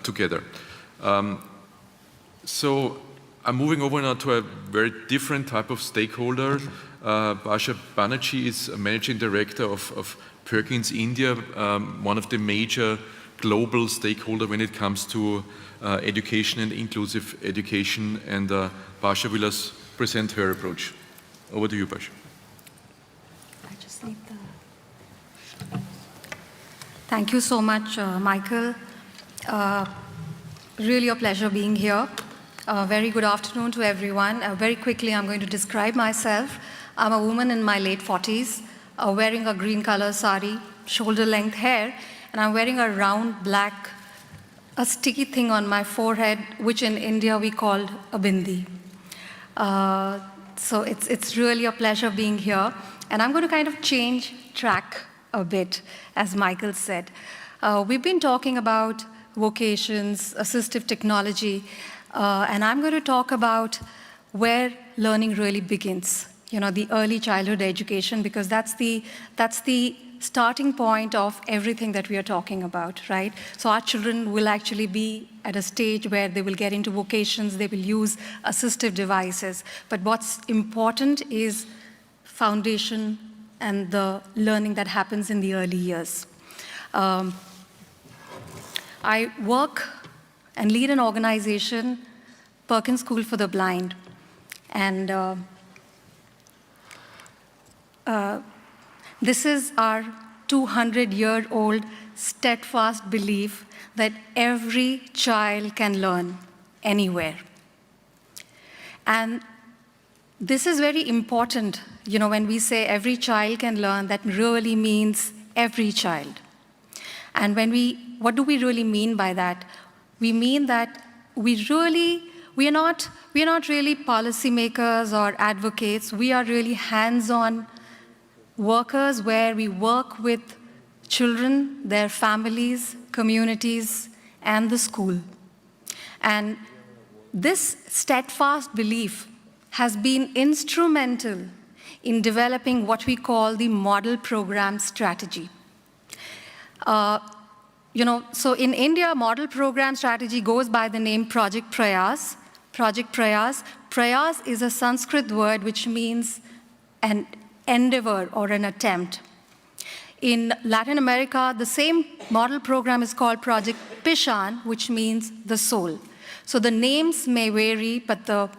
together. So I'm moving over now to a very different type of stakeholder. Basha Banerjee is a managing director of Perkins India, one of the major global stakeholders when it comes to education and inclusive education. And Basha will us present her approach. Over to you, Basha. I just need the... Thank you so much, Michael. Really a pleasure being here. Very good afternoon to everyone. Very quickly, I'm going to describe myself. I'm a woman in my late 40s, wearing a green color sari, shoulder-length hair, and I'm wearing a round black, a sticky thing on my forehead, which in India we called a bindi. So it's really a pleasure being here. And I'm going to kind of change track a bit, as Michael said. We've been talking about vocations, assistive technology, and I'm going to talk about where learning really begins, the early childhood education, because that's the starting point of everything that we are talking about, right? So our children will actually be at a stage where they will get into vocations, they will use assistive devices. But what's important is foundation and the learning that happens in the early years. I work and lead an organization, Perkins School for the Blind. And this is our 200-year-old steadfast belief that every child can learn anywhere. And this is very important, when we say every child can learn, that really means every child. And what do we really mean by that? We mean that we are not really policymakers or advocates. We are really hands-on workers where we work with children, their families, communities, and the school. And this steadfast belief has been instrumental in developing what we call the model program strategy. So in India, model program strategy goes by the name Project Prayas. Project Prayas. Prayas is a Sanskrit word which means an endeavor or an attempt. In Latin America, the same model program is called Project Pishan, which means the soul. So the names may vary, but the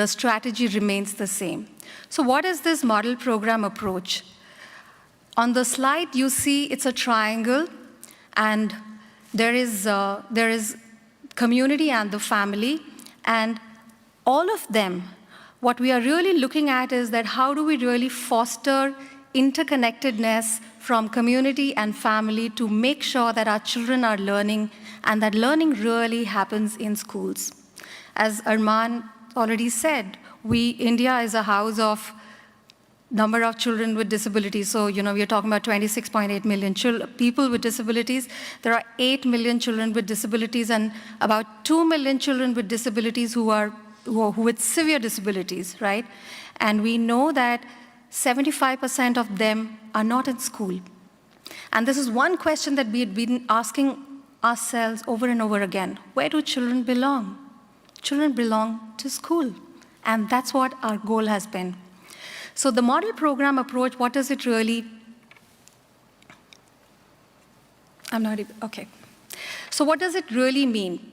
strategy remains the same. So what is this model program approach? On the slide, you see it's a triangle, and there is community and the family, and all of them, what we are really looking at is that how do we really foster interconnectedness from community and family to make sure that our children are learning, and that learning really happens in schools. As Arman already said, India is a house of number of children with disabilities. So, we are talking about 26.8 million people with disabilities. There are 8 million children with disabilities and about 2 million children with disabilities who with severe disabilities, right? And we know that 75% of them are not in school. And this is one question that we had been asking ourselves over and over again. Where do children belong? Children belong to school. And that's what our goal has been. So the model program approach, what does it really... Okay. So what does it really mean?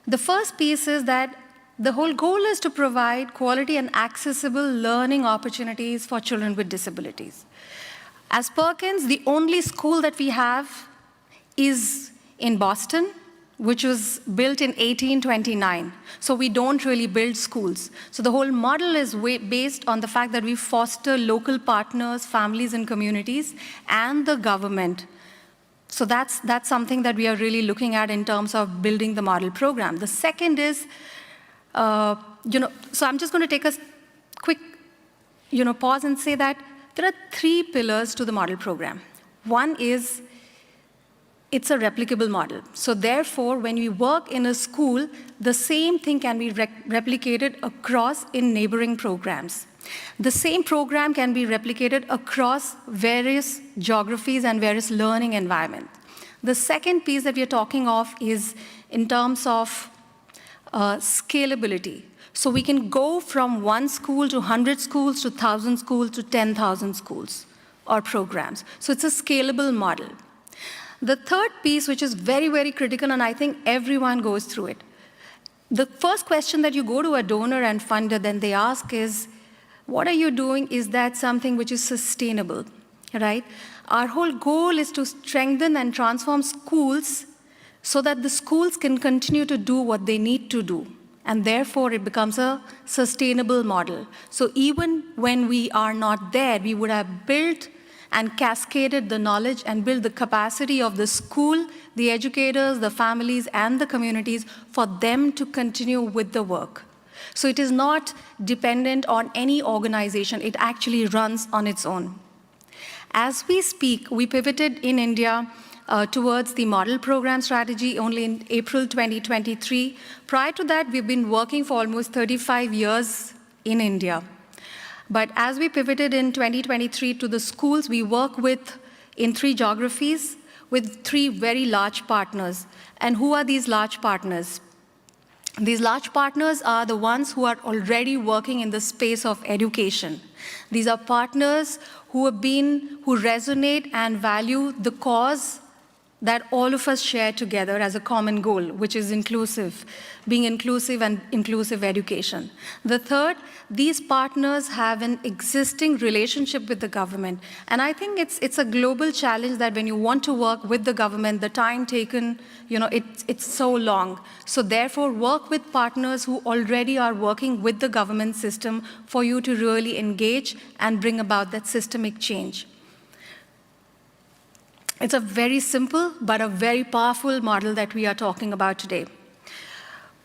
The first piece is that the whole goal is to provide quality and accessible learning opportunities for children with disabilities. As Perkins, the only school that we have is in Boston, which was built in 1829. So we don't really build schools. So the whole model is based on the fact that we foster local partners, families and communities, and the government. So that's something that we are really looking at in terms of building the model program. The second is, so I'm just going to take a quick, pause and say that there are 3 pillars to the model program. One is, it's a replicable model. So therefore, when we work in a school, the same thing can be replicated across in neighboring programs. The same program can be replicated across various geographies and various learning environments. The second piece that we are talking of is in terms of scalability. So we can go from 1 school to 100 schools to 1,000 schools to 10,000 schools or programs. So it's a scalable model. The third piece, which is very, very critical, and I think everyone goes through it. The first question that you go to a donor and funder, then they ask is, what are you doing? Is that something which is sustainable, right? Our whole goal is to strengthen and transform schools so that the schools can continue to do what they need to do. And therefore, it becomes a sustainable model. So even when we are not there, we would have built and cascaded the knowledge and built the capacity of the school, the educators, the families, and the communities for them to continue with the work. So it is not dependent on any organization. It actually runs on its own. As we speak, we pivoted in India towards the model program strategy only in April 2023. Prior to that, we've been working for almost 35 years in India. But as we pivoted in 2023 to the schools, we work with, in 3 geographies, with 3 very large partners. And who are these large partners? These large partners are the ones who are already working in the space of education. These are partners who resonate and value the cause that all of us share together as a common goal, which is inclusive, being inclusive and inclusive education. The third, these partners have an existing relationship with the government. And I think it's a global challenge that when you want to work with the government, the time taken, it's so long. So therefore, work with partners who already are working with the government system for you to really engage and bring about that systemic change. It's a very simple but a very powerful model that we are talking about today.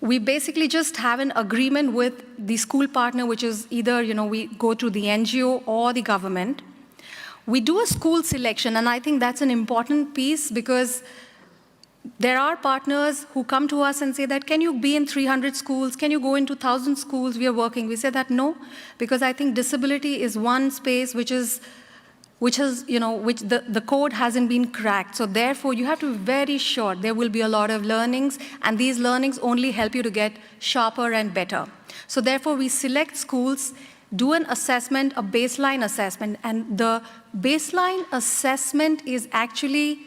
We basically just have an agreement with the school partner, which is either, we go through the NGO or the government. We do a school selection, and I think that's an important piece because there are partners who come to us and say that, can you be in 300 schools? Can you go into 1,000 schools? We are working. We say that no, because I think disability is one space which the code hasn't been cracked. So therefore, you have to be very sure there will be a lot of learnings, and these learnings only help you to get sharper and better. So therefore, we select schools, do an assessment, a baseline assessment, and the baseline assessment is actually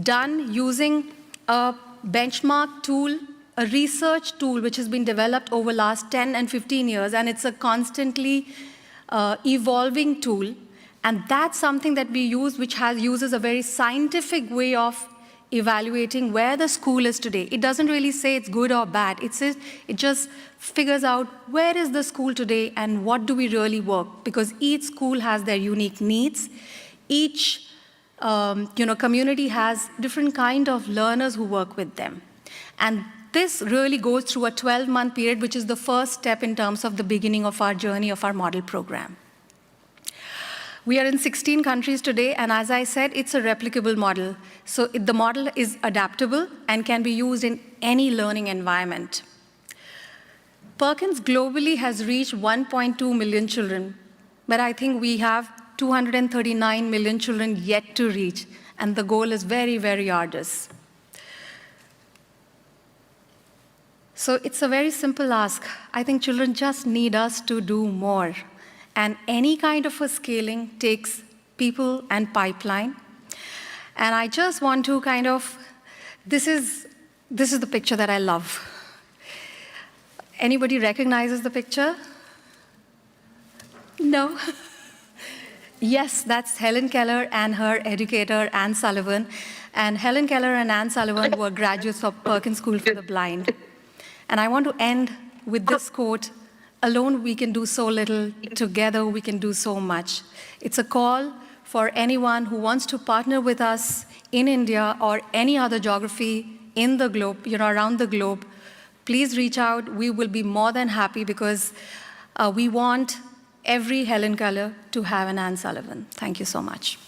done using a benchmark tool, a research tool which has been developed over the last 10 and 15 years, and it's a constantly evolving tool. And that's something that we use, which uses a very scientific way of evaluating where the school is today. It doesn't really say it's good or bad. It just figures out where is the school today and what do we really work, because each school has their unique needs. Each community has different kind of learners who work with them. And this really goes through a 12-month period, which is the first step in terms of the beginning of our journey of our model program. We are in 16 countries today, and as I said, it's a replicable model. So the model is adaptable and can be used in any learning environment. Perkins globally has reached 1.2 million children, but I think we have 239 million children yet to reach, and the goal is very, very arduous. So it's a very simple ask. I think children just need us to do more. And any kind of a scaling takes people and pipeline. And I just want to this is the picture that I love. Anybody recognizes the picture? No? Yes, that's Helen Keller and her educator, Anne Sullivan. And Helen Keller and Anne Sullivan were graduates of Perkins School for the Blind. And I want to end with this quote: alone we can do so little, together we can do so much. It's a call for anyone who wants to partner with us in India or any other geography in the globe, around the globe. Please reach out. We will be more than happy because we want every Helen Keller to have an Anne Sullivan. Thank you so much.